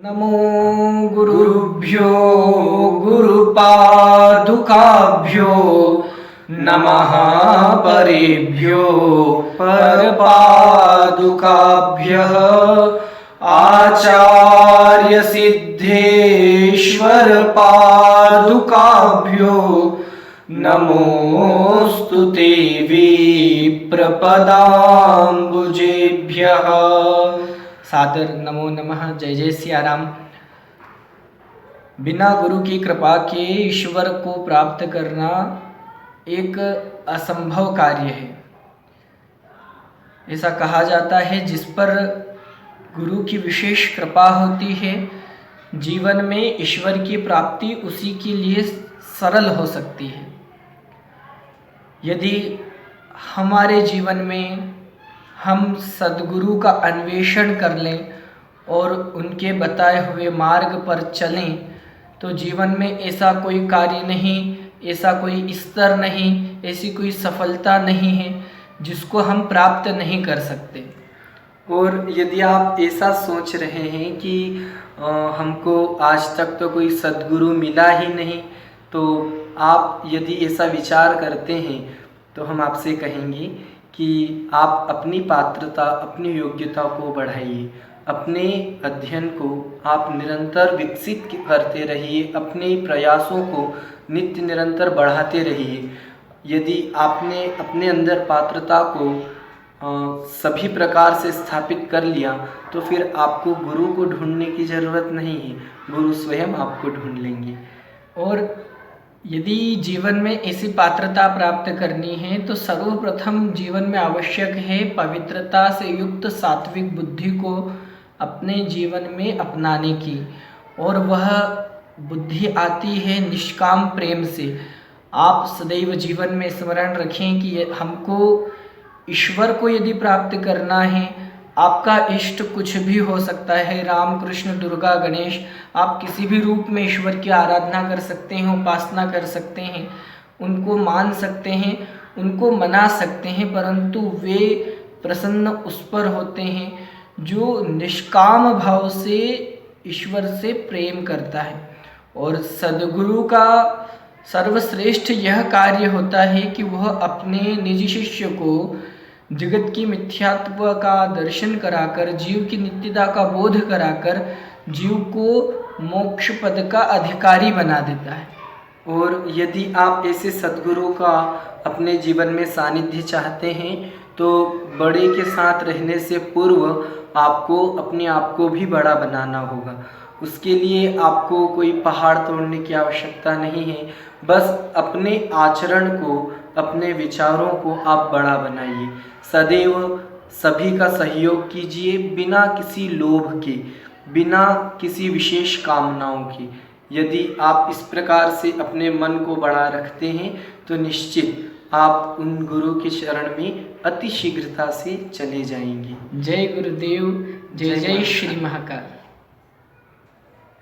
नमो गुरुभ्यो गुरुपादुकाभ्यो नमः परेभ्यो परपादुकाभ्यः आचार्य सिद्धेश्वर पादुकाभ्यो नमोस्तुते विप्रपदाम्बुजेभ्यः। सादर नमो नमः। जय जय सियाराम। बिना गुरु की कृपा के ईश्वर को प्राप्त करना एक असंभव कार्य है। ऐसा कहा जाता है जिस पर गुरु की विशेष कृपा होती है, जीवन में ईश्वर की प्राप्ति उसी के लिए सरल हो सकती है। यदि हमारे जीवन में हम सद्गुरु का अन्वेषण कर लें और उनके बताए हुए मार्ग पर चलें तो जीवन में ऐसा कोई कार्य नहीं, ऐसा कोई स्तर नहीं, ऐसी कोई सफलता नहीं है जिसको हम प्राप्त नहीं कर सकते। और यदि आप ऐसा सोच रहे हैं कि हमको आज तक तो कोई सद्गुरु मिला ही नहीं, तो आप यदि ऐसा विचार करते हैं तो हम आपसे कहेंगे कि आप अपनी पात्रता, अपनी योग्यता को बढ़ाइए, अपने अध्ययन को आप निरंतर विकसित करते रहिए, अपने प्रयासों को नित्य निरंतर बढ़ाते रहिए। यदि आपने अपने अंदर पात्रता को सभी प्रकार से स्थापित कर लिया तो फिर आपको गुरु को ढूंढने की ज़रूरत नहीं है, गुरु स्वयं आपको ढूंढ लेंगे। और यदि जीवन में ऐसी पात्रता प्राप्त करनी है तो सर्वप्रथम जीवन में आवश्यक है पवित्रता से युक्त सात्विक बुद्धि को अपने जीवन में अपनाने की। और वह बुद्धि आती है निष्काम प्रेम से। आप सदैव जीवन में स्मरण रखें कि हमको ईश्वर को यदि प्राप्त करना है, आपका इष्ट कुछ भी हो सकता है, राम कृष्ण दुर्गा गणेश, आप किसी भी रूप में ईश्वर की आराधना कर सकते हैं, उपासना कर सकते हैं, उनको मान सकते हैं, उनको मना सकते हैं, परंतु वे प्रसन्न उस पर होते हैं जो निष्काम भाव से ईश्वर से प्रेम करता है। और सद्गुरु का सर्वश्रेष्ठ यह कार्य होता है कि वह अपने निजी शिष्य को जगत की मिथ्यात्व का दर्शन कराकर, जीव की नित्यता का बोध कराकर जीव को मोक्ष पद का अधिकारी बना देता है। और यदि आप ऐसे सद्गुरु का अपने जीवन में सानिध्य चाहते हैं तो बड़े के साथ रहने से पूर्व आपको अपने आप को भी बड़ा बनाना होगा। उसके लिए आपको कोई पहाड़ तोड़ने की आवश्यकता नहीं है, बस अपने आचरण को, अपने विचारों को आप बड़ा बनाइए। सदैव सभी का सहयोग कीजिए, बिना किसी लोभ के, बिना किसी विशेष कामनाओं के। यदि आप इस प्रकार से अपने मन को बड़ा रखते हैं तो निश्चित आप उन गुरु के शरण में अति शीघ्रता से चले जाएंगे। जय गुरुदेव। जय जय श्री महाकाल।